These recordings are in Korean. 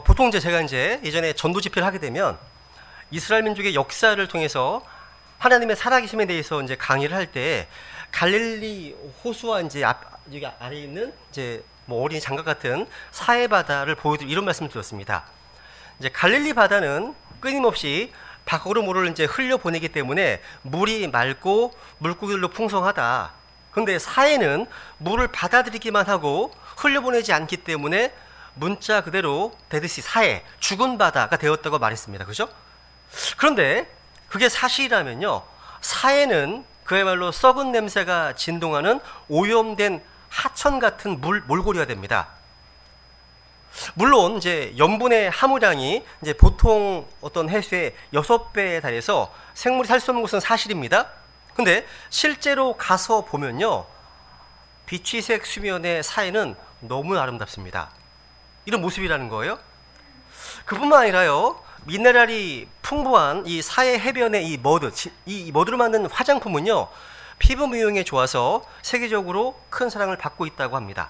보통 제가 예전에 전도 집회를 하게 되면 이스라엘 민족의 역사를 통해서 하나님의 살아계심에 대해서 강의를 할 때 갈릴리 호수와 여기 아래에 있는 뭐 어린이 장갑 같은 사해 바다를 보여드리고 이런 말씀을 드렸습니다. 갈릴리 바다는 끊임없이 밖으로 물을 흘려 보내기 때문에 물이 맑고 물고기들로 풍성하다. 그런데 사해는 물을 받아들이기만 하고 흘려보내지 않기 때문에 문자 그대로 되듯이 사해, 죽은 바다가 되었다고 말했습니다. 그죠? 그런데 그게 사실이라면요, 사해는 그야말로 썩은 냄새가 진동하는 오염된 하천 같은 몰골이어야 됩니다. 물론 염분의 함유량이 보통 어떤 해수의 6배에 달해서 생물이 살 수 없는 것은 사실입니다. 근데 실제로 가서 보면요, 비취색 수면의 사해는 너무 아름답습니다. 이런 모습이라는 거예요. 그뿐만 아니라요, 미네랄이 풍부한 이 사해 해변의 이 머드로 만든 화장품은요, 피부 미용에 좋아서 세계적으로 큰 사랑을 받고 있다고 합니다.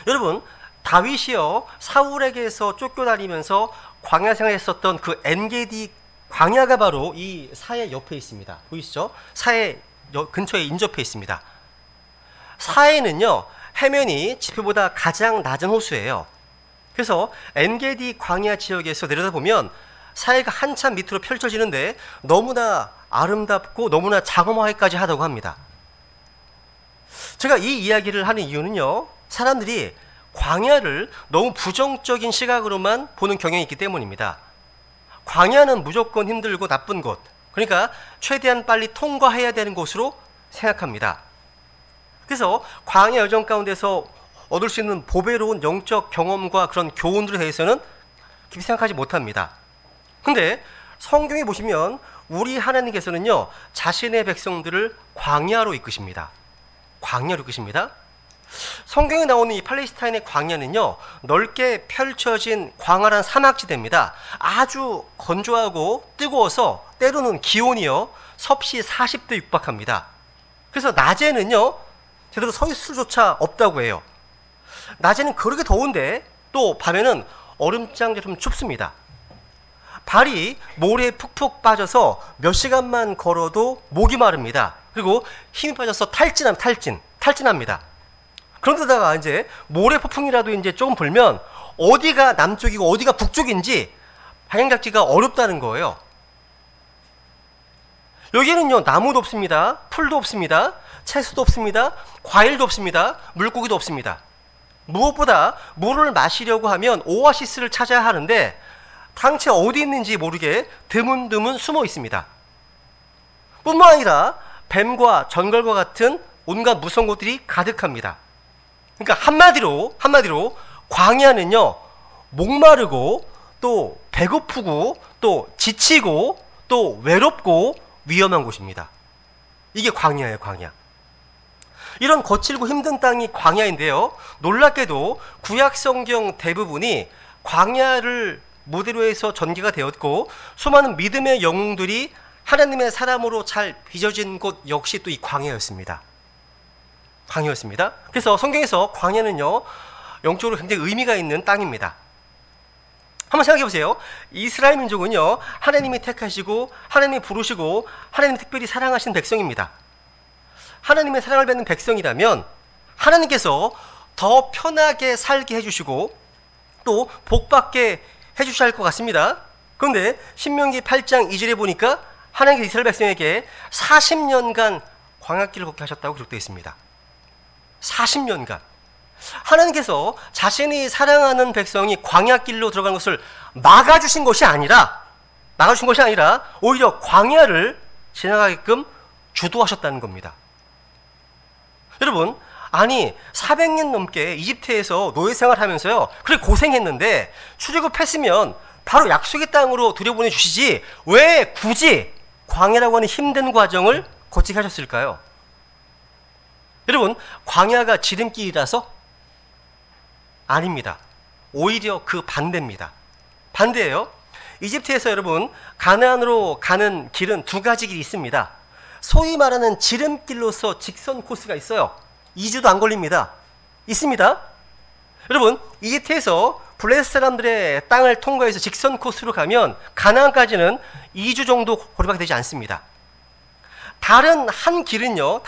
여러분, 다윗이요, 사울에게서 쫓겨다니면서 광야 생활했었던 그 엔게디 광야가 바로 이 사해 옆에 있습니다. 보이시죠? 사해 근처에 인접해 있습니다. 사해는요, 해면이 지표보다 가장 낮은 호수예요. 그래서 엔게디 광야 지역에서 내려다보면 사해가 한참 밑으로 펼쳐지는데 너무나 아름답고 너무나 장엄하게까지 하다고 합니다. 제가 이 이야기를 하는 이유는요, 사람들이 광야를 너무 부정적인 시각으로만 보는 경향이 있기 때문입니다. 광야는 무조건 힘들고 나쁜 곳, 그러니까 최대한 빨리 통과해야 되는 곳으로 생각합니다. 그래서 광야 여정 가운데서 얻을 수 있는 보배로운 영적 경험과 그런 교훈들에 대해서는 깊이 생각하지 못합니다. 근데 성경에 보시면 우리 하나님께서는요, 자신의 백성들을 광야로 이끄십니다. 광야로 이끄십니다. 성경에 나오는 이 팔레스타인의 광야는요, 넓게 펼쳐진 광활한 사막지대입니다. 아주 건조하고 뜨거워서 때로는 기온이요, 섭씨 40도 육박합니다. 그래서 낮에는요, 제대로 서 있을 수조차 없다고 해요. 낮에는 그렇게 더운데 또 밤에는 얼음장처럼 춥습니다. 발이 모래에 푹푹 빠져서 몇 시간만 걸어도 목이 마릅니다. 그리고 힘이 빠져서 탈진합니다. 그런데다가 모래 폭풍이라도 조금 불면 어디가 남쪽이고 어디가 북쪽인지 방향 잡기가 어렵다는 거예요. 여기는요, 나무도 없습니다. 풀도 없습니다. 채소도 없습니다. 과일도 없습니다. 물고기도 없습니다. 무엇보다 물을 마시려고 하면 오아시스를 찾아야 하는데 당체 어디 있는지 모르게 드문드문 숨어 있습니다. 뿐만 아니라 뱀과 전갈과 같은 온갖 무서운 것들이 가득합니다. 그러니까 한마디로 광야는요, 목마르고 또 배고프고 또 지치고 또 외롭고 위험한 곳입니다. 이게 광야예요, 광야. 이런 거칠고 힘든 땅이 광야인데요, 놀랍게도 구약 성경 대부분이 광야를 모델로 해서 전개가 되었고, 수많은 믿음의 영웅들이 하나님의 사람으로 잘 빚어진 곳 역시 또 이 광야였습니다. 그래서 성경에서 광야는요, 영적으로 굉장히 의미가 있는 땅입니다. 한번 생각해 보세요. 이스라엘 민족은요, 하나님이 택하시고 하나님이 부르시고 하나님이 특별히 사랑하신 백성입니다. 하나님의 사랑을 받는 백성이라면 하나님께서 더 편하게 살게 해주시고 또 복받게 해주셔야 할 것 같습니다. 그런데 신명기 8장 2절에 보니까 하나님께서 이스라엘 백성에게 40년간 광야길을 걷게 하셨다고 기록되어 있습니다. 40년간. 하나님께서 자신이 사랑하는 백성이 광야길로 들어가는 것을 막아주신 것이 아니라 오히려 광야를 지나가게끔 주도하셨다는 겁니다. 여러분, 아니 400년 넘게 이집트에서 노예 생활하면서요, 그렇게 고생했는데 출애굽했으면 바로 약속의 땅으로 들여보내 주시지 왜 굳이 광야라고 하는 힘든 과정을 거치게 하셨을까요? 여러분, 광야가 지름길이라서? 아닙니다. 오히려 그 반대입니다. 반대예요. 이집트에서 여러분, 가나안으로 가는 길은 두 가지 길이 있습니다. 소위 말하는 지름길로서 직선 코스가 있어요. 2주도 안 걸립니다. 있습니다. 여러분, 이집트에서 블레셋 사람들의 땅을 통과해서 직선 코스로 가면 가나안까지는 2주 정도 거리밖에 되지 않습니다. 다른 한 길은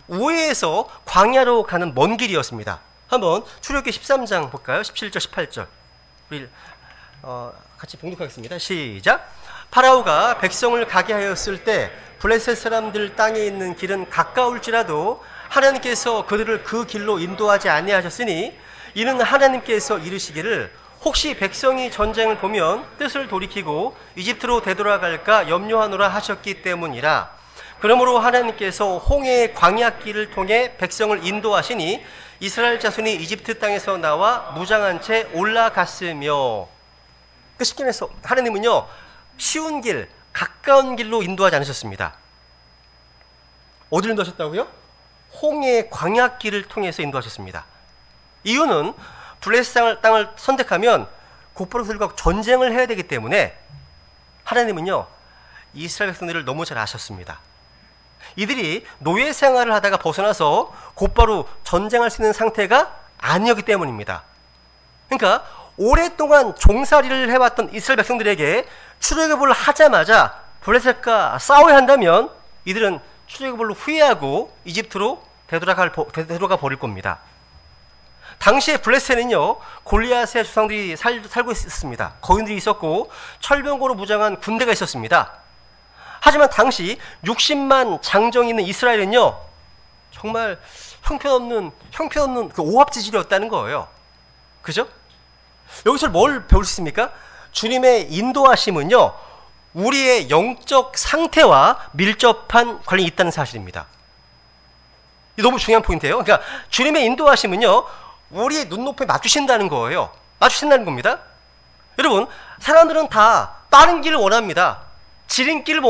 우회에서 광야로 가는 먼 길이었습니다. 한번 출애굽기 13장 볼까요? 17절 18절 우리 같이 봉독하겠습니다. 시작. 파라오가 백성을 가게 하였을 때 블레셋 사람들 땅에 있는 길은 가까울지라도 하나님께서 그들을 그 길로 인도하지 아니하셨으니 이는 하나님께서 이르시기를 혹시 백성이 전쟁을 보면 뜻을 돌이키고 이집트로 되돌아갈까 염려하노라 하셨기 때문이라. 그러므로 하나님께서 홍해의 광야길을 통해 백성을 인도하시니 이스라엘 자손이 이집트 땅에서 나와 무장한 채 올라갔으며. 쉽게 말해서 하나님은요, 쉬운 길, 가까운 길로 인도하지 않으셨습니다. 어디로 인도하셨다고요? 홍해의 광야길을 통해서 인도하셨습니다. 이유는 블레셋 땅을 선택하면 곧바로 그들과 전쟁을 해야 되기 때문에 하나님은요, 이스라엘 백성들을 너무 잘 아셨습니다. 이들이 노예 생활을 하다가 벗어나서 곧바로 전쟁할 수 있는 상태가 아니었기 때문입니다. 그러니까 오랫동안 종살이를 해왔던 이스라엘 백성들에게 출애굽을 하자마자 블레셋과 싸워야 한다면 이들은 출애굽을 후회하고 이집트로 되돌아가 버릴 겁니다. 당시에 블레셋은요, 골리앗의 조상들이 살고 있었습니다. 거인들이 있었고 철병거로 무장한 군대가 있었습니다. 하지만 당시 60만 장정이 있는 이스라엘은요, 정말 형편없는 그 오합지졸이었다는 거예요. 그죠? 여기서 뭘 배울 수 있습니까? 주님의 인도하심은요, 우리의 영적 상태와 밀접한 관련이 있다는 사실입니다. 이 너무 중요한 포인트예요. 그러니까 주님의 인도하심은요, 우리의 눈높이에 맞추신다는 거예요. 맞추신다는 겁니다. 여러분, 사람들은 다 빠른 길을 원합니다. 지름길을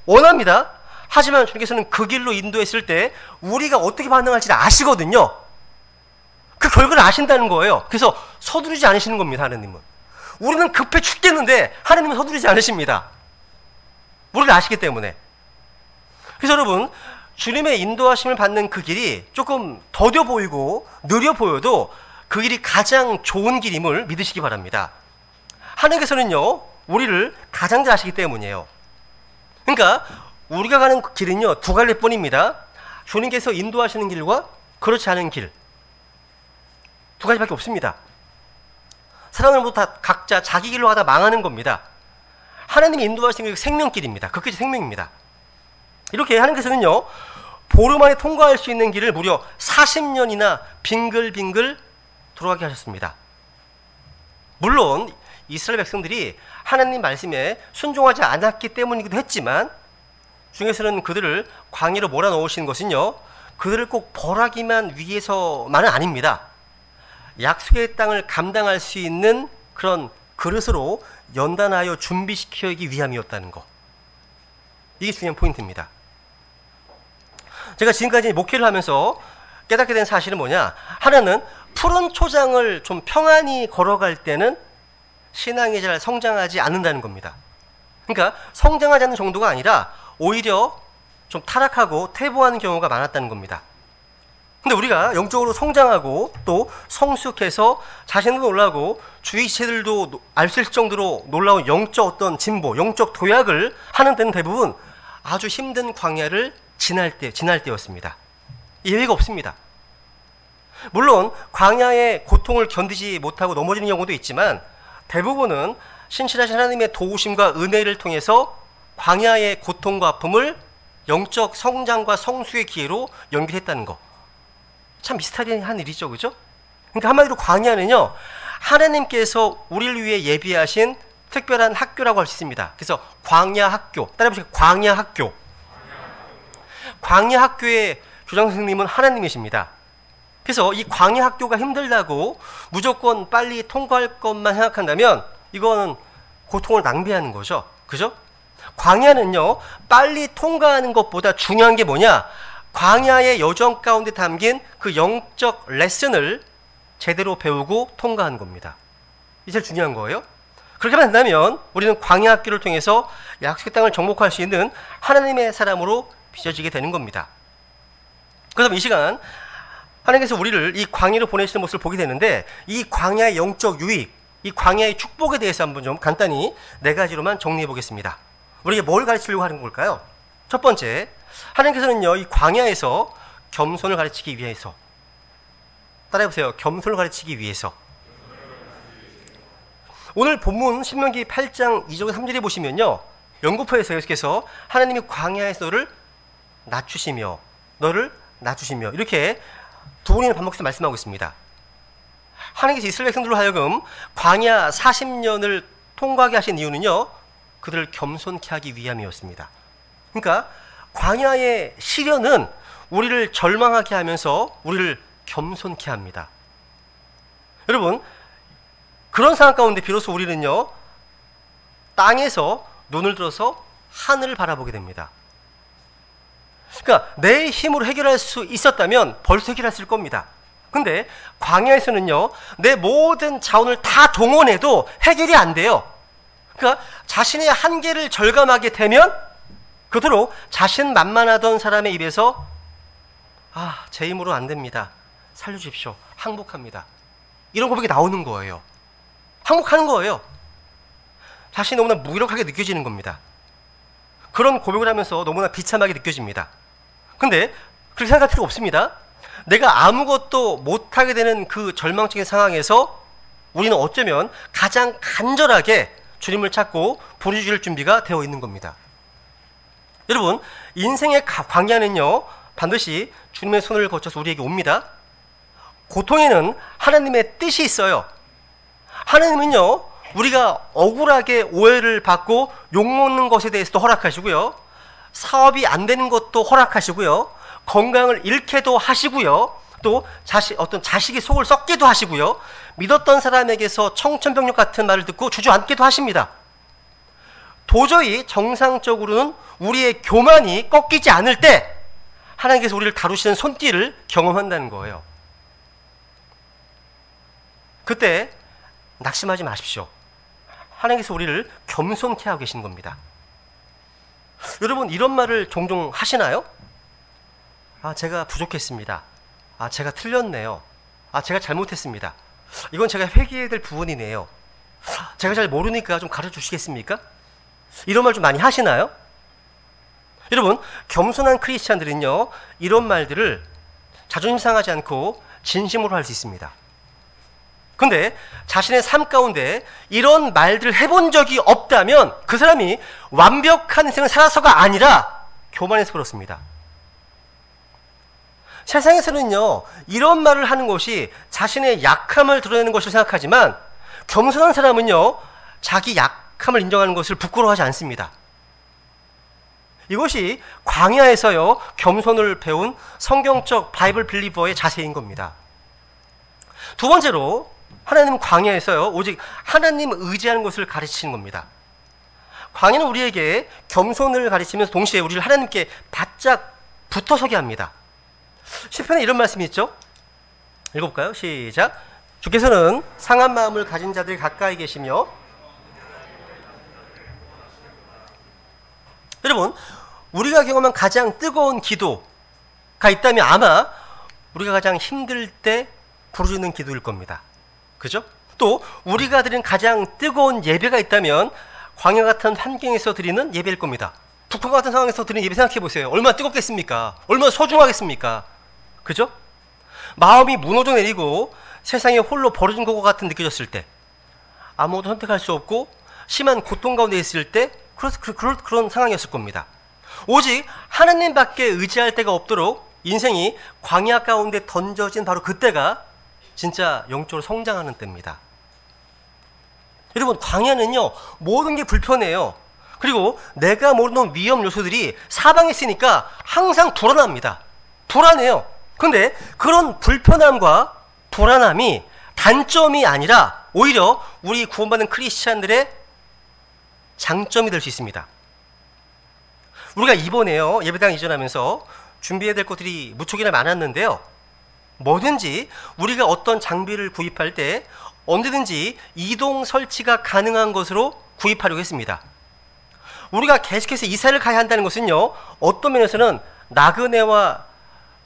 원합니다. 하지만 주님께서는 그 길로 인도했을 때 우리가 어떻게 반응할지 아시거든요. 그 결과를 아신다는 거예요. 그래서 서두르지 않으시는 겁니다. 하나님은. 우리는 급해 죽겠는데 하나님은 서두르지 않으십니다. 우리를 아시기 때문에. 그래서 여러분, 주님의 인도하심을 받는 그 길이 조금 더뎌 보이고 느려 보여도 그 길이 가장 좋은 길임을 믿으시기 바랍니다. 하나님께서는요, 우리를 가장 잘 아시기 때문이에요. 그러니까 우리가 가는 길은요, 두 갈래 뿐입니다. 주님께서 인도하시는 길과 그렇지 않은 길, 두 가지밖에 없습니다. 사람들 모두 다 각자 자기 길로 가다 망하는 겁니다. 하나님이 인도하시는 게 생명길입니다. 그 길이 생명입니다. 이렇게 하나님께서는요, 보름 안에 통과할 수 있는 길을 무려 40년이나 빙글빙글 돌아가게 하셨습니다. 물론 이스라엘 백성들이 하나님 말씀에 순종하지 않았기 때문이기도 했지만 주님께서는 그들을 광야로 몰아넣으신 것은요, 그들을 꼭 벌하기만 위해서만은 아닙니다. 약속의 땅을 감당할 수 있는 그런 그릇으로 연단하여 준비시키기 위함이었다는 거. 이게 중요한 포인트입니다. 제가 지금까지 목회를 하면서 깨닫게 된 사실은 뭐냐? 하나는 푸른 초장을 좀 평안히 걸어갈 때는 신앙이 잘 성장하지 않는다는 겁니다. 그러니까 성장하지 않는 정도가 아니라 오히려 좀 타락하고 퇴보하는 경우가 많았다는 겁니다. 근데 우리가 영적으로 성장하고 또 성숙해서 자신도 놀라고 주위 지체들도 알 수 있을 정도로 놀라운 영적 어떤 진보, 영적 도약을 하는 때는 대부분 아주 힘든 광야를 지날 때였습니다. 예외가 없습니다. 물론 광야의 고통을 견디지 못하고 넘어지는 경우도 있지만 대부분은 신실하신 하나님의 도우심과 은혜를 통해서 광야의 고통과 아픔을 영적 성장과 성숙의 기회로 연결했다는 거. 참 미스터리한 일이죠, 그죠? 그러니까 한마디로 광야는요, 하나님께서 우리를 위해 예비하신 특별한 학교라고 할 수 있습니다. 그래서 광야 학교, 따라해보시죠. 광야 학교. 광야 학교의 교장 선생님은 하나님이십니다. 그래서 이 광야 학교가 힘들다고 무조건 빨리 통과할 것만 생각한다면 이거는 고통을 낭비하는 거죠. 그죠? 광야는요, 빨리 통과하는 것보다 중요한 게 뭐냐? 광야의 여정 가운데 담긴 그 영적 레슨을 제대로 배우고 통과하는 겁니다. 이게 제일 중요한 거예요. 그렇게만 된다면 우리는 광야 학교를 통해서 약속의 땅을 정복할 수 있는 하나님의 사람으로 빚어지게 되는 겁니다. 그래서 이 시간 하나님께서 우리를 이 광야로 보내시는 모습을 보게 되는데, 이 광야의 영적 유익, 이 광야의 축복에 대해서 한번 좀 간단히 네 가지로만 정리해 보겠습니다. 우리에게 뭘 가르치려고 하는 걸까요? 첫 번째, 하나님께서는요, 이 광야에서 겸손을 가르치기 위해서, 따라해보세요. 겸손을 가르치기 위해서. 오늘 본문 신명기 8장 2절과 3절에 보시면요, 연구포에서 계속해서 하나님이 광야에서 너를 낮추시며 이렇게 두 번이나 반복해서 말씀하고 있습니다. 하나님께서 이스라엘 백성들로 하여금 광야 40년을 통과하게 하신 이유는요, 그들을 겸손케 하기 위함이었습니다. 그러니까 광야의 시련은 우리를 절망하게 하면서 우리를 겸손케 합니다. 여러분, 그런 상황 가운데 비로소 우리는요, 땅에서 눈을 들어서 하늘을 바라보게 됩니다. 그러니까 내 힘으로 해결할 수 있었다면 벌써 해결했을 겁니다. 근데 광야에서는요, 내 모든 자원을 다 동원해도 해결이 안 돼요. 그러니까 자신의 한계를 절감하게 되면 그토록 자신만만하던 사람의 입에서 제 힘으로 안 됩니다, 살려주십시오, 항복합니다, 이런 고백이 나오는 거예요. 항복하는 거예요. 자신이 너무나 무기력하게 느껴지는 겁니다. 그런 고백을 하면서 너무나 비참하게 느껴집니다. 근데 그렇게 생각할 필요 없습니다. 내가 아무것도 못하게 되는 그 절망적인 상황에서 우리는 어쩌면 가장 간절하게 주님을 찾고 부르짖을 준비가 되어 있는 겁니다. 여러분, 인생의 광야는요, 반드시 주님의 손을 거쳐서 우리에게 옵니다. 고통에는 하나님의 뜻이 있어요. 하나님은요, 우리가 억울하게 오해를 받고 욕먹는 것에 대해서도 허락하시고요, 사업이 안 되는 것도 허락하시고요, 건강을 잃게도 하시고요, 또 어떤 자식이 속을 썩게도 하시고요, 믿었던 사람에게서 청천벽력 같은 말을 듣고 주저앉게도 하십니다. 도저히 정상적으로는 우리의 교만이 꺾이지 않을 때 하나님께서 우리를 다루시는 손길을 경험한다는 거예요. 그때 낙심하지 마십시오. 하나님께서 우리를 겸손케 하고 계신 겁니다. 여러분, 이런 말을 종종 하시나요? 제가 부족했습니다. 제가 틀렸네요. 제가 잘못했습니다. 이건 제가 회개해야 될 부분이네요. 제가 잘 모르니까 좀 가르쳐 주시겠습니까? 이런 말 좀 많이 하시나요? 여러분, 겸손한 크리스찬들은요, 이런 말들을 자존심 상하지 않고 진심으로 할 수 있습니다. 근데 자신의 삶 가운데 이런 말들을 해본 적이 없다면 그 사람이 완벽한 인생을 살아서가 아니라 교만해서 그렇습니다. 세상에서는요, 이런 말을 하는 것이 자신의 약함을 드러내는 것을 생각하지만, 겸손한 사람은요, 자기 약함을 인정하는 것을 부끄러워하지 않습니다. 이것이 광야에서요, 겸손을 배운 성경적 바이블 빌리버의 자세인 겁니다. 두 번째로, 하나님은 광야에서요, 오직 하나님 의지하는 것을 가르치는 겁니다. 광야는 우리에게 겸손을 가르치면서 동시에 우리를 하나님께 바짝 붙어서게 합니다. 시편에 이런 말씀이 있죠? 읽어볼까요? 시작. 주께서는 상한 마음을 가진 자들이 가까이 계시며. 여러분, 우리가 경험한 가장 뜨거운 기도가 있다면 아마 우리가 가장 힘들 때 부르짖는 기도일 겁니다. 그죠? 또 우리가 드리는 가장 뜨거운 예배가 있다면 광야 같은 환경에서 드리는 예배일 겁니다. 북한 같은 상황에서 드리는 예배 생각해 보세요. 얼마나 뜨겁겠습니까? 얼마나 소중하겠습니까? 그죠? 마음이 무너져 내리고 세상에 홀로 버려진 것 같은 느껴졌을 때, 아무것도 선택할 수 없고 심한 고통 가운데 있을 때 그런 상황이었을 겁니다. 오직 하나님밖에 의지할 데가 없도록 인생이 광야 가운데 던져진 바로 그때가 진짜 영적으로 성장하는 때입니다. 여러분, 광야는요, 모든 게 불편해요. 그리고 내가 모르는 위험 요소들이 사방에 있으니까 항상 불안합니다. 불안해요. 근데 그런 불편함과 불안함이 단점이 아니라 오히려 우리 구원받은 크리스찬들의 장점이 될 수 있습니다. 우리가 이번에요, 예배당 이전하면서 준비해야 될 것들이 무척이나 많았는데요, 뭐든지 우리가 어떤 장비를 구입할 때 언제든지 이동 설치가 가능한 것으로 구입하려고 했습니다. 우리가 계속해서 이사를 가야 한다는 것은요, 어떤 면에서는 나그네와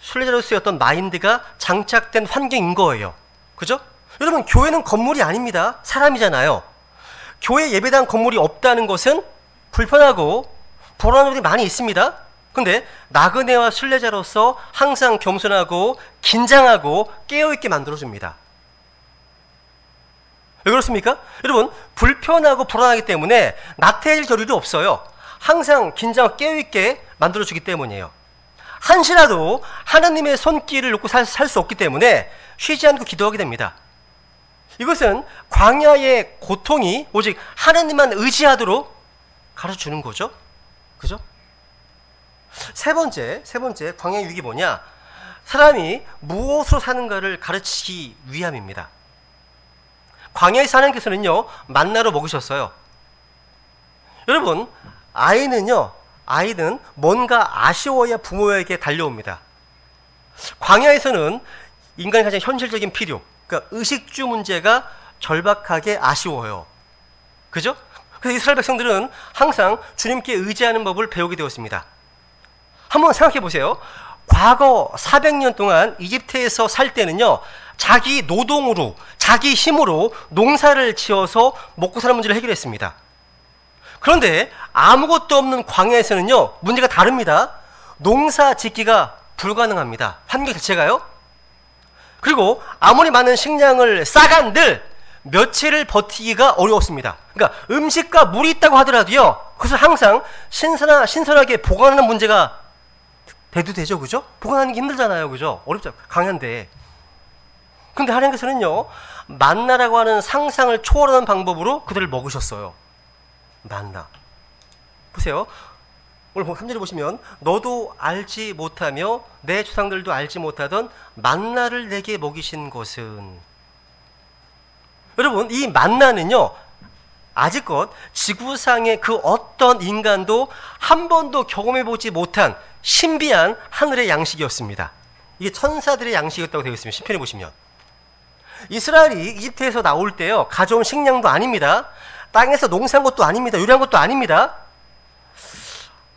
순례자로서의 어떤 마인드가 장착된 환경인 거예요. 그죠? 여러분, 교회는 건물이 아닙니다. 사람이잖아요. 교회 예배당 건물이 없다는 것은 불편하고 불안한 일이 많이 있습니다. 근데 나그네와 순례자로서 항상 겸손하고 긴장하고 깨어있게 만들어줍니다. 왜 그렇습니까? 여러분, 불편하고 불안하기 때문에 나태해질 겨를이 없어요. 항상 긴장하고 깨어있게 만들어주기 때문이에요. 한시라도 하나님의 손길을 놓고 살 수 없기 때문에 쉬지 않고 기도하게 됩니다. 이것은 광야의 고통이 오직 하나님만 의지하도록 가르쳐주는 거죠. 그죠? 세 번째 광야의 유익이 뭐냐? 사람이 무엇으로 사는가를 가르치기 위함입니다. 광야에서 하나님께서는요, 만나로 먹으셨어요. 여러분, 아이는 뭔가 아쉬워야 부모에게 달려옵니다. 광야에서는 인간의 가장 현실적인 필요, 그러니까 의식주 문제가 절박하게 아쉬워요. 그죠? 그래서 이스라엘 백성들은 항상 주님께 의지하는 법을 배우게 되었습니다. 한번 생각해 보세요. 과거 400년 동안 이집트에서 살 때는요, 자기 노동으로, 자기 힘으로 농사를 지어서 먹고 사는 문제를 해결했습니다. 그런데 아무것도 없는 광야에서는요, 문제가 다릅니다. 농사 짓기가 불가능합니다. 환경 자체가요. 그리고 아무리 많은 식량을 싸간들 며칠을 버티기가 어려웠습니다. 그러니까 음식과 물이 있다고 하더라도요, 그것을 항상 신선하게 보관하는 문제가 대두되죠. 그죠? 보관하는 게 힘들잖아요. 그죠? 어렵죠. 강한데. 근데 하나님께서는요, 만나라고 하는 상상을 초월하는 방법으로 그들을 먹으셨어요. 만나. 보세요. 오늘 3절에 보시면, 너도 알지 못하며 내 조상들도 알지 못하던 만나를 내게 먹이신 것은. 여러분, 이 만나는요, 아직껏 지구상의 그 어떤 인간도 한 번도 경험해보지 못한 신비한 하늘의 양식이었습니다. 이게 천사들의 양식이었다고 되어 있습니다. 시편에 보시면. 이스라엘이 이집트에서 나올 때요, 가져온 식량도 아닙니다. 땅에서 농사한 것도 아닙니다. 요리한 것도 아닙니다.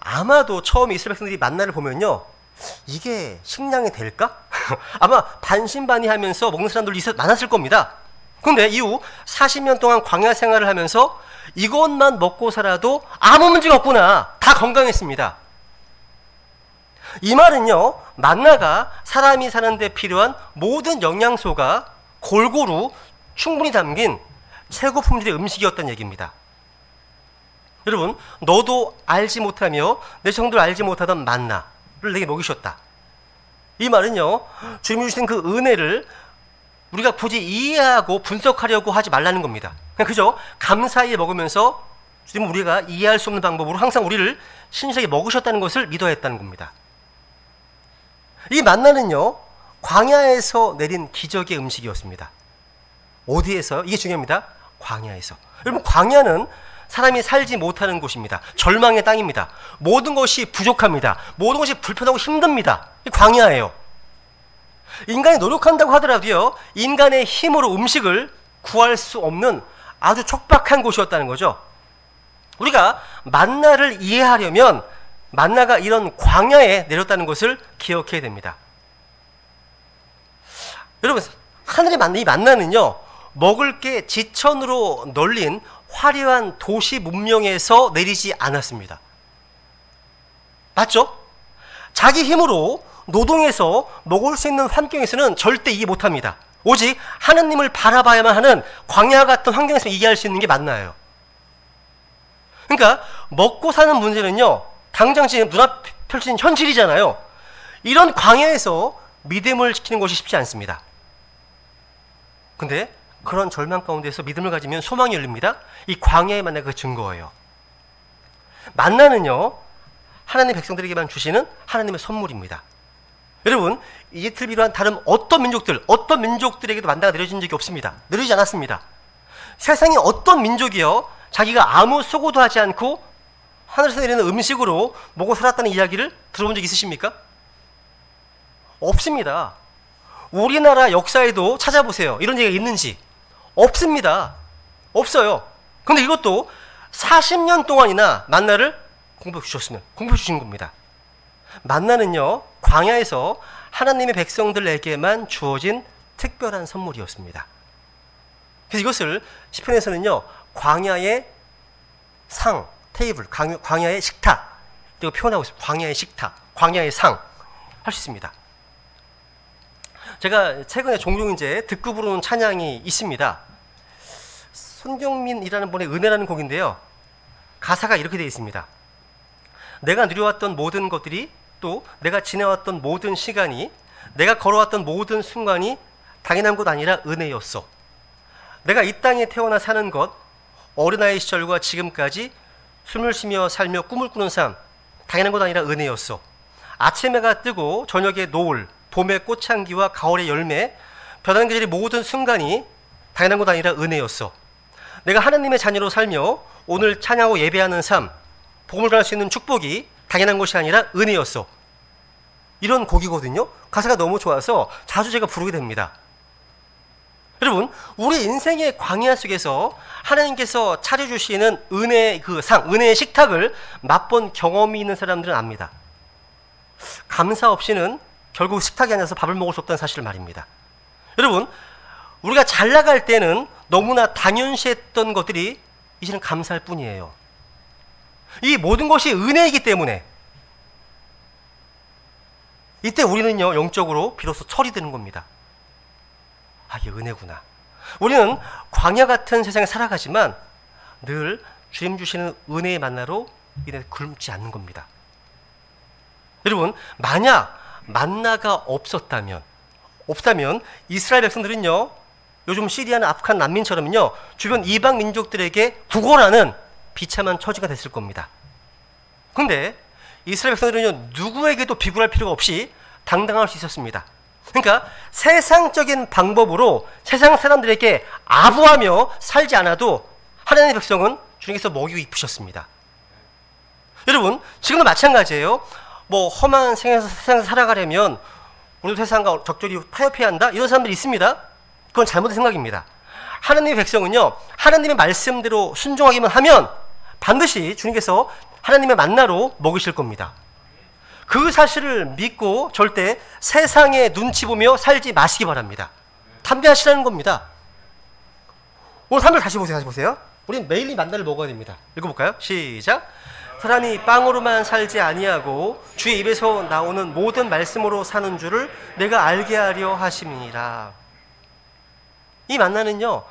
아마도 처음에 이스라엘 백성들이 만나를 보면요, 이게 식량이 될까? 아마 반신반의하면서 먹는 사람들도 많았을 겁니다. 근데 이후 40년 동안 광야 생활을 하면서 이것만 먹고 살아도 아무 문제가 없구나, 다 건강했습니다. 이 말은요, 만나가 사람이 사는 데 필요한 모든 영양소가 골고루 충분히 담긴 최고 품질의 음식이었다는 얘기입니다. 여러분, 너도 알지 못하며 내 조상도 알지 못하던 만나를 내게 먹이셨다. 이 말은요, 주님이 주신 그 은혜를 우리가 굳이 이해하고 분석하려고 하지 말라는 겁니다. 그냥 그저 감사히 먹으면서 주님은 우리가 이해할 수 없는 방법으로 항상 우리를 신실하게 먹으셨다는 것을 믿어야 했다는 겁니다. 이 만나는요, 광야에서 내린 기적의 음식이었습니다. 어디에서? 이게 중요합니다. 광야에서. 여러분, 광야는 사람이 살지 못하는 곳입니다. 절망의 땅입니다. 모든 것이 부족합니다. 모든 것이 불편하고 힘듭니다. 이 광야예요. 인간이 노력한다고 하더라도요, 인간의 힘으로 음식을 구할 수 없는 아주 촉박한 곳이었다는 거죠. 우리가 만나를 이해하려면 만나가 이런 광야에 내렸다는 것을 기억해야 됩니다. 여러분, 하늘의 만나, 이 만나는요, 먹을 게 지천으로 널린 화려한 도시 문명에서 내리지 않았습니다. 맞죠? 자기 힘으로 노동해서 먹을 수 있는 환경에서는 절대 이해 못합니다. 오직 하나님을 바라봐야만 하는 광야 같은 환경에서 이해할 수 있는 게 만나예요. 그러니까 먹고 사는 문제는요, 당장 지금 눈앞에 펼쳐진 현실이잖아요. 이런 광야에서 믿음을 지키는 것이 쉽지 않습니다. 근데 그런 절망 가운데서 믿음을 가지면 소망이 열립니다. 이 광야의 만나가 그 증거예요. 만나는요, 하나님의 백성들에게만 주시는 하나님의 선물입니다. 여러분, 이집트를 비롯한 다른 어떤 민족들에게도 만나가 내려진 적이 없습니다. 내려지지 않았습니다. 세상에 어떤 민족이요, 자기가 아무 수고도 하지 않고 하늘에서 내리는 음식으로 먹고 살았다는 이야기를 들어본 적 있으십니까? 없습니다. 우리나라 역사에도 찾아보세요. 이런 얘기가 있는지. 없습니다. 없어요. 근데 이것도 40년 동안이나 만나를 공부해 주신 겁니다. 만나는요, 광야에서 하나님의 백성들에게만 주어진 특별한 선물이었습니다. 그래서 이것을 시편에서는요, 광야의 상, 테이블, 광야의 식탁, 이거 표현하고 있습니다. 광야의 식탁, 광야의 상 할 수 있습니다. 제가 최근에 종종 이제 듣고 부르는 찬양이 있습니다. 손경민이라는 분의 은혜라는 곡인데요, 가사가 이렇게 되어 있습니다. 내가 누려왔던 모든 것들이, 또 내가 지내왔던 모든 시간이, 내가 걸어왔던 모든 순간이 당연한 것 아니라 은혜였어. 내가 이 땅에 태어나 사는 것, 어린아이 시절과 지금까지 숨을 쉬며 살며 꿈을 꾸는 삶, 당연한 것 아니라 은혜였어. 아침 해가 뜨고 저녁에 노을, 봄의 꽃향기와 가을의 열매, 변하는 계절의 모든 순간이 당연한 것 아니라 은혜였어. 내가 하나님의 자녀로 살며 오늘 찬양하고 예배하는 삶, 복음을 전할 수 있는 축복이 당연한 것이 아니라 은혜였어. 이런 곡이거든요. 가사가 너무 좋아서 자주 제가 부르게 됩니다. 여러분, 우리 인생의 광야 속에서 하나님께서 차려주시는 은혜의 그 상, 은혜의 식탁을 맛본 경험이 있는 사람들은 압니다. 감사 없이는 결국 식탁에 앉아서 밥을 먹을 수 없다는 사실을 말입니다. 여러분, 우리가 잘 나갈 때는 너무나 당연시했던 것들이 이제는 감사할 뿐이에요. 이 모든 것이 은혜이기 때문에 이때 우리는요, 영적으로 비로소 철이 드는 겁니다. 아, 이게 은혜구나. 우리는 광야 같은 세상에 살아가지만 늘 주님 주시는 은혜의 만나로 인해 굶지 않는 겁니다. 여러분, 만약 만나가 없다면 이스라엘 백성들은요, 요즘 시리아나 아프간 난민처럼요, 주변 이방 민족들에게 구걸하는 비참한 처지가 됐을 겁니다. 근데 이스라엘 백성들은요, 누구에게도 비굴할 필요가 없이 당당할 수 있었습니다. 그러니까 세상적인 방법으로 세상 사람들에게 아부하며 살지 않아도 하나님의 백성은 주님께서 먹이고 입으셨습니다. 여러분, 지금도 마찬가지예요. 뭐 험한 세상에서 살아가려면 우리도 세상과 적절히 타협해야 한다, 이런 사람들이 있습니다. 그건 잘못된 생각입니다. 하나님의 백성은요, 하나님의 말씀대로 순종하기만 하면 반드시 주님께서 하나님의 만나로 먹이실 겁니다. 그 사실을 믿고 절대 세상에 눈치 보며 살지 마시기 바랍니다. 담대하시라는 겁니다. 오늘 3절 다시 보세요. 우리는 매일 이 만나를 먹어야 됩니다. 읽어볼까요? 시작. 사람이 빵으로만 살지 아니하고 주의 입에서 나오는 모든 말씀으로 사는 줄을 내가 알게 하려 하심이니라. 이 만나는요,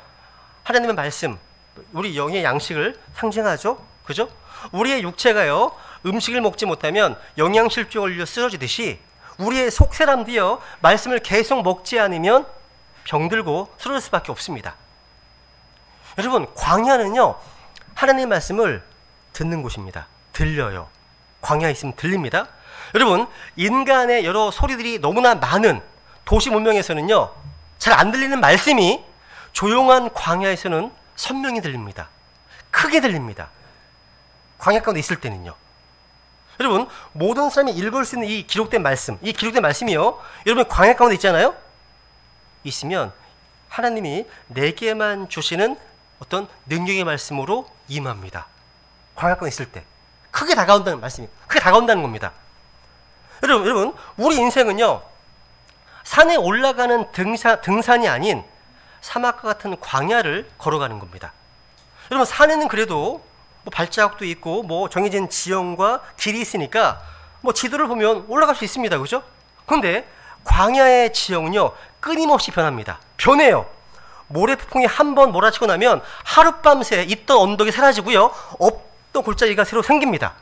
하나님의 말씀, 우리 영의 양식을 상징하죠. 그죠? 우리의 육체가요, 음식을 먹지 못하면 영양실조에 걸려 쓰러지듯이 우리의 속사람도요, 말씀을 계속 먹지 않으면 병들고 쓰러질 수밖에 없습니다. 여러분, 광야는요, 하나님의 말씀을 듣는 곳입니다. 들려요. 광야에 있으면 들립니다. 여러분, 인간의 여러 소리들이 너무나 많은 도시 문명에서는요, 잘 안 들리는 말씀이 조용한 광야에서는 선명히 들립니다. 크게 들립니다. 광야 가운데 있을 때는요. 여러분, 모든 사람이 읽을 수 있는 이 기록된 말씀이요, 여러분 광야 가운데 있잖아요. 있으면 하나님이 내게만 주시는 어떤 능력의 말씀으로 임합니다. 광야 가운데 있을 때 크게 다가온다는 말씀이, 크게 다가온다는 겁니다. 여러분, 우리 인생은요, 산에 올라가는 등산이 아닌 사막과 같은 광야를 걸어가는 겁니다. 여러분, 산에는 그래도 뭐 발자국도 있고 뭐 정해진 지형과 길이 있으니까 뭐 지도를 보면 올라갈 수 있습니다. 그죠? 그런데 광야의 지형은요, 끊임없이 변합니다. 변해요. 모래폭풍이 한 번 몰아치고 나면 하룻밤새 있던 언덕이 사라지고요, 없던 골짜기가 새로 생깁니다.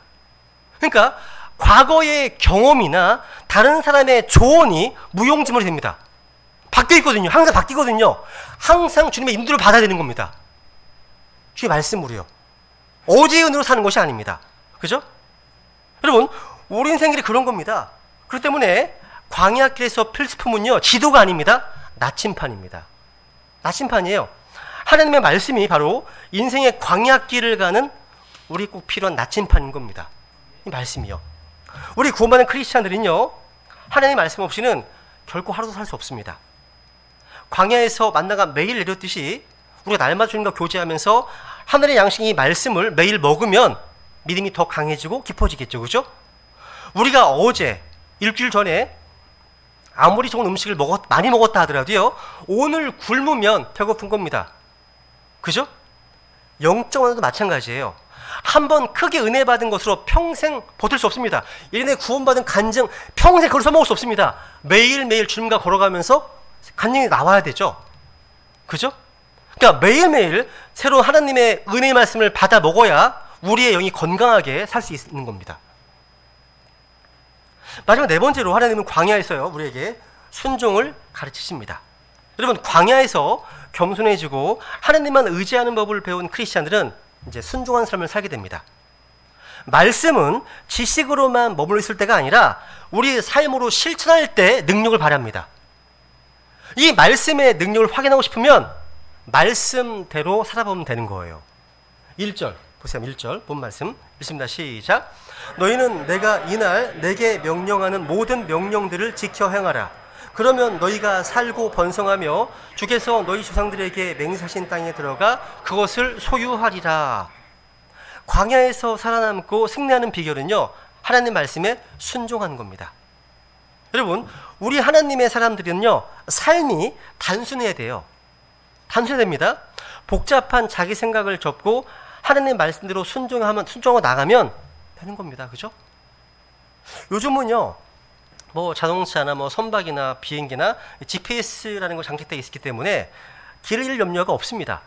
그러니까 과거의 경험이나 다른 사람의 조언이 무용지물이 됩니다. 바뀌어 있거든요. 항상 바뀌거든요. 항상 주님의 인도를 받아야 되는 겁니다. 주의 말씀으로요. 어제의 은혜로 사는 것이 아닙니다. 그죠? 여러분, 우리 인생길이 그런 겁니다. 그렇기 때문에 광야길에서 필수품은요, 지도가 아닙니다. 나침판입니다. 나침판이에요. 하나님의 말씀이 바로 인생의 광야길을 가는 우리 꼭 필요한 나침판인 겁니다. 이 말씀이요. 우리 구원받은 크리스찬들은요, 하나님의 말씀 없이는 결코 하루도 살 수 없습니다. 광야에서 만나가 매일 내렸듯이 우리가 날마다 주님과 교제하면서 하늘의 양식이 말씀을 매일 먹으면 믿음이 더 강해지고 깊어지겠죠. 그죠? 우리가 어제 일주일 전에 아무리 좋은 음식을 많이 먹었다 하더라도요, 오늘 굶으면 배고픈 겁니다. 그죠? 영적으로도 마찬가지예요. 한번 크게 은혜 받은 것으로 평생 버틸 수 없습니다. 이른에 구원받은 간증 평생 그걸 써먹을 수 없습니다. 매일매일 주님과 걸어가면서 간증이 나와야 되죠. 그죠? 그러니까 매일매일 새로운 하나님의 은혜의 말씀을 받아 먹어야 우리의 영이 건강하게 살 수 있는 겁니다. 마지막 네 번째로 하나님은 광야에서요, 우리에게 순종을 가르치십니다. 여러분, 광야에서 겸손해지고 하나님만 의지하는 법을 배운 크리스찬들은 이제 순종한 삶을 살게 됩니다. 말씀은 지식으로만 머물러 있을 때가 아니라 우리의 삶으로 실천할 때 능력을 발휘합니다. 이 말씀의 능력을 확인하고 싶으면 말씀대로 살아보면 되는 거예요. 1절 보세요. 1절 본 말씀 읽습니다. 시작. 너희는 내가 이날 내게 명령하는 모든 명령들을 지켜 행하라. 그러면 너희가 살고 번성하며 주께서 너희 조상들에게 맹세하신 땅에 들어가 그것을 소유하리라. 광야에서 살아남고 승리하는 비결은요, 하나님 말씀에 순종하는 겁니다. 여러분, 우리 하나님의 사람들은요, 삶이 단순해야 돼요. 단순해야 됩니다. 복잡한 자기 생각을 접고 하나님 말씀대로 순종하고 나가면 되는 겁니다. 그죠? 요즘은요, 뭐 자동차나 뭐 선박이나 비행기나 GPS라는 거 장착되어 있기 때문에 길을 잃을 염려가 없습니다.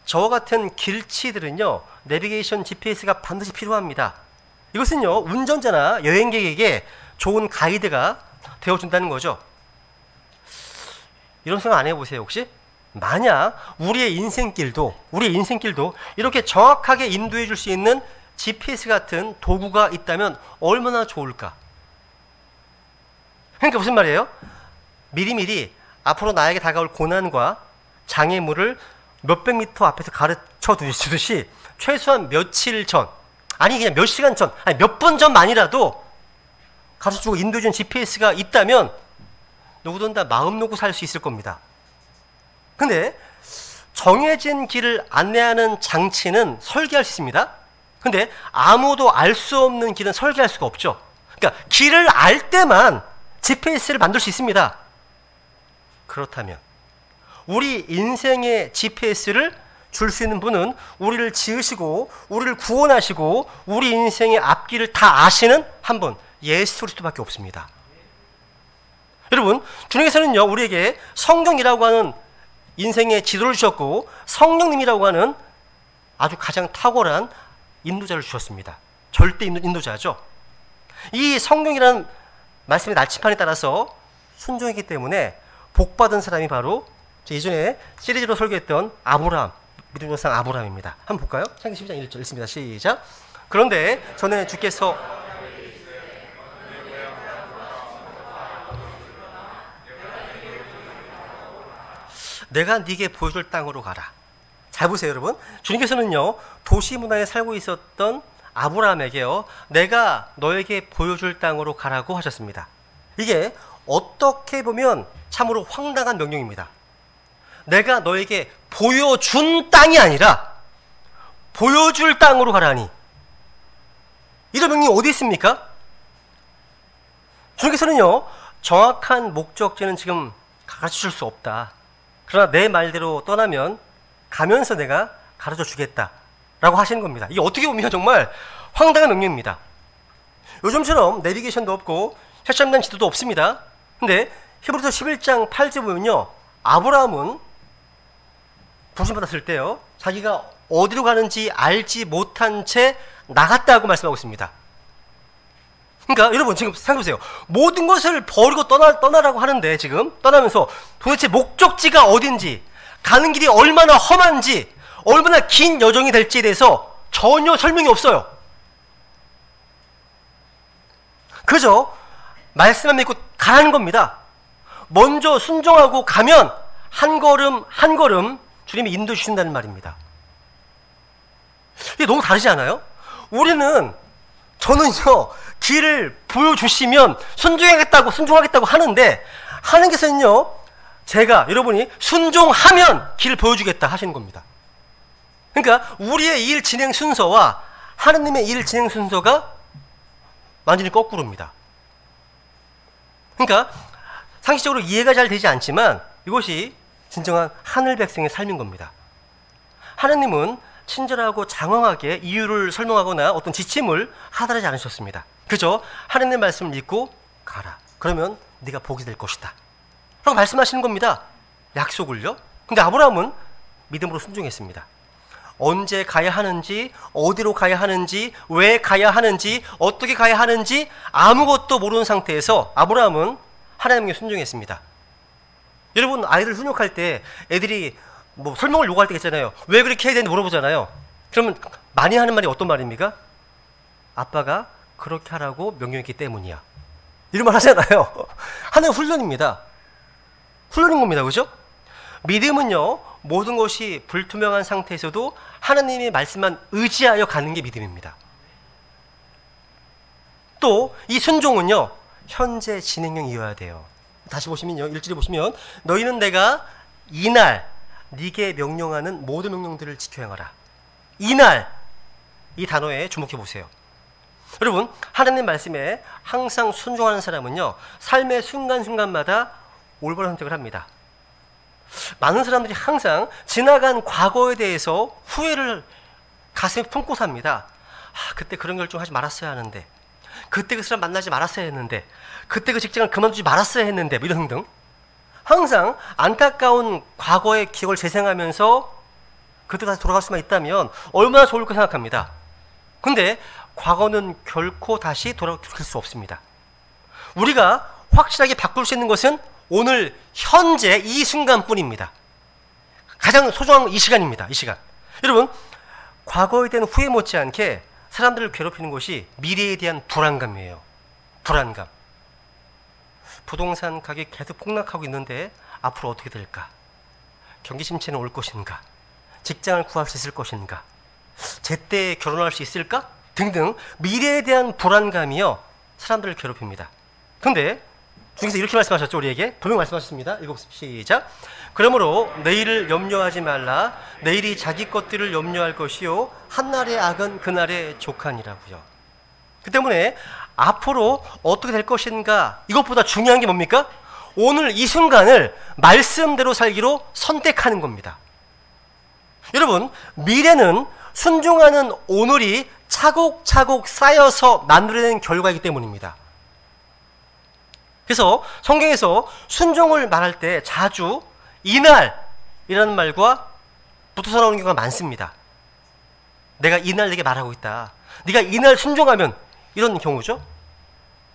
저와 같은 길치들은요, 내비게이션 GPS가 반드시 필요합니다. 이것은요, 운전자나 여행객에게 좋은 가이드가 되어준다는 거죠. 이런 생각 안 해보세요, 혹시? 만약 우리의 인생길도 이렇게 정확하게 인도해 줄 수 있는 GPS 같은 도구가 있다면 얼마나 좋을까? 그러니까 무슨 말이에요? 미리미리 앞으로 나에게 다가올 고난과 장애물을 몇백 미터 앞에서 가르쳐 주듯이 최소한 며칠 전, 아니 그냥 몇 시간 전, 아니 몇 분 전만이라도 가르쳐주고 인도해준 GPS가 있다면 누구든 다 마음 놓고 살 수 있을 겁니다. 근데 정해진 길을 안내하는 장치는 설계할 수 있습니다. 근데 아무도 알 수 없는 길은 설계할 수가 없죠. 그러니까 길을 알 때만 GPS를 만들 수 있습니다. 그렇다면 우리 인생의 GPS를 줄 수 있는 분은 우리를 지으시고 우리를 구원하시고 우리 인생의 앞길을 다 아시는 한 분, 예수 그리스도밖에 없습니다. 여러분, 주님께서는요, 우리에게 성경이라고 하는 인생의 지도를 주셨고 성령님이라고 하는 아주 가장 탁월한 인도자를 주셨습니다. 절대 인도자죠. 이 성경이라는 말씀의 나침판에 따라서 순종했기 때문에 복받은 사람이 바로 예전에 시리즈로 설교했던 아브라함, 믿음의 조상 아브라함입니다. 한번 볼까요? 창세기 12장 1절 읽습니다. 시작. 그런데 전에 주께서 내가 네게 보여줄 땅으로 가라. 잘 보세요, 여러분. 주님께서는요, 도시 문화에 살고 있었던 아브라함에게요, 내가 너에게 보여줄 땅으로 가라고 하셨습니다. 이게 어떻게 보면 참으로 황당한 명령입니다. 내가 너에게 보여준 땅이 아니라 보여줄 땅으로 가라니. 이런 명령이 어디 있습니까? 주님께서는요, 정확한 목적지는 지금 가르쳐줄 수 없다. 그러나 내 말대로 떠나면 가면서 내가 가르쳐 주겠다 라고 하시는 겁니다. 이게 어떻게 보면 정말 황당한 명령입니다. 요즘처럼 내비게이션도 없고 최첨단 지도도 없습니다. 근데 히브리서 11장 8절 보면요, 아브라함은 부름받았을 때요, 자기가 어디로 가는지 알지 못한 채 나갔다고 말씀하고 있습니다. 그러니까 여러분 지금 생각해보세요. 모든 것을 버리고 떠나라고 하는데 지금 떠나면서 도대체 목적지가 어딘지, 가는 길이 얼마나 험한지, 얼마나 긴 여정이 될지에 대해서 전혀 설명이 없어요. 그저 말씀만 믿고 가라는 겁니다. 먼저 순종하고 가면 한 걸음 한 걸음 주님이 인도해 주신다는 말입니다. 이게 너무 다르지 않아요? 저는요, 길을 보여주시면 순종하겠다고 하는데, 하나님께서는요, 여러분이 순종하면 길을 보여주겠다 하시는 겁니다. 그러니까 우리의 일 진행 순서와 하나님의 일 진행 순서가 완전히 거꾸로입니다. 그러니까 상식적으로 이해가 잘 되지 않지만 이것이 진정한 하늘 백성의 삶인 겁니다. 하나님은 친절하고 장황하게 이유를 설명하거나 어떤 지침을 하달하지 않으셨습니다. 그저 하나님의 말씀을 읽고 가라. 그러면 네가 복이 될 것이다 라고 말씀하시는 겁니다. 약속을요. 근데 아브라함은 믿음으로 순종했습니다. 언제 가야 하는지, 어디로 가야 하는지, 왜 가야 하는지, 어떻게 가야 하는지 아무것도 모르는 상태에서 아브라함은 하나님께 순종했습니다. 여러분, 아이들 훈육할 때 애들이 뭐 설명을 요구할 때가 있잖아요. 왜 그렇게 해야 되는지 물어보잖아요. 그러면 많이 하는 말이 어떤 말입니까? 아빠가 그렇게 하라고 명령했기 때문이야. 이런 말 하잖아요. 하나의 훈련입니다. 훈련인 겁니다. 그죠? 믿음은요, 모든 것이 불투명한 상태에서도 하나님의 말씀만 의지하여 가는 게 믿음입니다. 또 이 순종은요, 현재 진행형이어야 돼요. 다시 보시면요, 1절에 보시면 너희는 내가 이날 네게 명령하는 모든 명령들을 지켜 행하라. 이날, 이 단어에 주목해 보세요. 여러분, 하나님 말씀에 항상 순종하는 사람은요, 삶의 순간순간마다 올바른 선택을 합니다. 많은 사람들이 항상 지나간 과거에 대해서 후회를 가슴에 품고 삽니다. 그때 그런 결정하지 말았어야 하는데, 그때 그 사람 만나지 말았어야 했는데, 그때 그 직장을 그만두지 말았어야 했는데, 뭐 이런 등등. 항상 안타까운 과거의 기억을 재생하면서 그때 다시 돌아갈 수만 있다면 얼마나 좋을까 생각합니다. 근데 과거는 결코 다시 돌아갈 수 없습니다. 우리가 확실하게 바꿀 수 있는 것은 오늘 현재 이 순간뿐입니다. 가장 소중한 이 시간입니다. 이 시간. 여러분, 과거에 대한 후회 못지않게 사람들을 괴롭히는 것이 미래에 대한 불안감이에요. 불안감. 부동산 가격이 계속 폭락하고 있는데 앞으로 어떻게 될까? 경기 침체는 올 것인가? 직장을 구할 수 있을 것인가? 제때 결혼할 수 있을까? 등등 미래에 대한 불안감이요, 사람들을 괴롭힙니다. 그런데 주님께서 이렇게 말씀하셨죠. 우리에게 분명히 말씀하셨습니다. 시작. 그러므로 내일을 염려하지 말라. 내일이 자기 것들을 염려할 것이요 한날의 악은 그날의 족하니라고요. 그 때문에 앞으로 어떻게 될 것인가, 이것보다 중요한 게 뭡니까? 오늘 이 순간을 말씀대로 살기로 선택하는 겁니다. 여러분, 미래는 순종하는 오늘이 차곡차곡 쌓여서 만들어낸 결과이기 때문입니다. 그래서 성경에서 순종을 말할 때 자주 이날이라는 말과 붙어서 나오는 경우가 많습니다. 내가 이날 내게 말하고 있다. 네가 이날 순종하면, 이런 경우죠.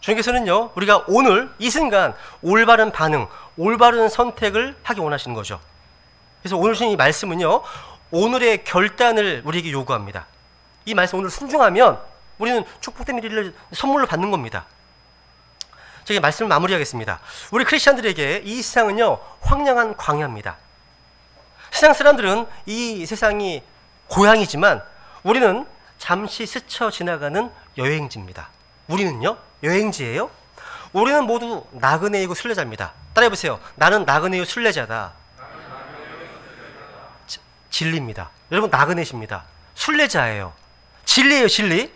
주님께서는요, 우리가 오늘 이 순간 올바른 반응, 올바른 선택을 하기 원하시는 거죠. 그래서 오늘 주신 이 말씀은요, 오늘의 결단을 우리에게 요구합니다. 이 말씀 오늘 순종하면 우리는 축복된 미래를 선물로 받는 겁니다. 제가 말씀을 마무리하겠습니다. 우리 크리스찬들에게 이 세상은요, 황량한 광야입니다. 세상 사람들은 이 세상이 고향이지만 우리는 잠시 스쳐 지나가는 여행지입니다. 우리는요, 여행지예요. 우리는 모두 나그네이고 순례자입니다. 따라해보세요. 나는 나그네요 순례자다. 진리입니다. 여러분, 나그네십니다. 순례자예요. 진리예요, 진리.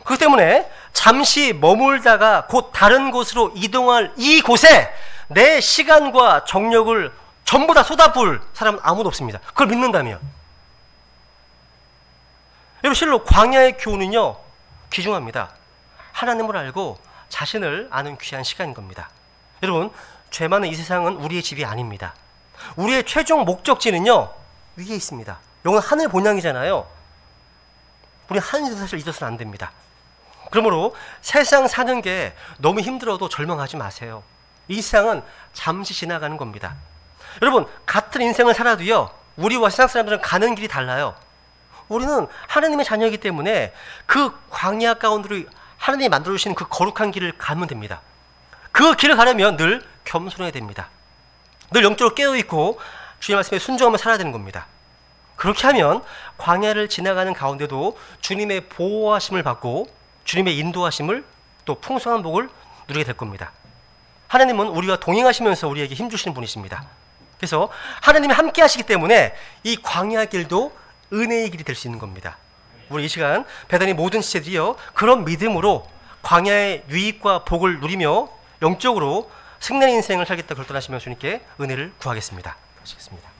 그렇기 때문에 잠시 머물다가 곧 다른 곳으로 이동할 이곳에 내 시간과 정력을 전부 다 쏟아부을 사람은 아무도 없습니다. 그걸 믿는다면. 여러분, 실로 광야의 교훈은요, 귀중합니다. 하나님을 알고 자신을 아는 귀한 시간인 겁니다. 여러분, 죄 많은 이 세상은 우리의 집이 아닙니다. 우리의 최종 목적지는요, 위에 있습니다. 영은 하늘 본향이잖아요. 우리 하늘에서 사실 잊어서는 안 됩니다. 그러므로 세상 사는 게 너무 힘들어도 절망하지 마세요. 이 세상은 잠시 지나가는 겁니다. 여러분, 같은 인생을 살아도요, 우리와 세상 사람들은 가는 길이 달라요. 우리는 하나님의 자녀이기 때문에 그 광야 가운데로 하나님이 만들어주신 그 거룩한 길을 가면 됩니다. 그 길을 가려면 늘 겸손해야 됩니다. 늘 영적으로 깨어있고 주님의 말씀에 순종하며 살아야 되는 겁니다. 그렇게 하면 광야를 지나가는 가운데도 주님의 보호하심을 받고 주님의 인도하심을, 또 풍성한 복을 누리게 될 겁니다. 하나님은 우리와 동행하시면서 우리에게 힘주시는 분이십니다. 그래서 하나님이 함께 하시기 때문에 이 광야 길도 은혜의 길이 될 수 있는 겁니다. 우리 이 시간 배단의 모든 지체들이요, 그런 믿음으로 광야의 유익과 복을 누리며 영적으로 승리의 인생을 살겠다 결단하시면 주님께 은혜를 구하겠습니다. 하시겠습니다.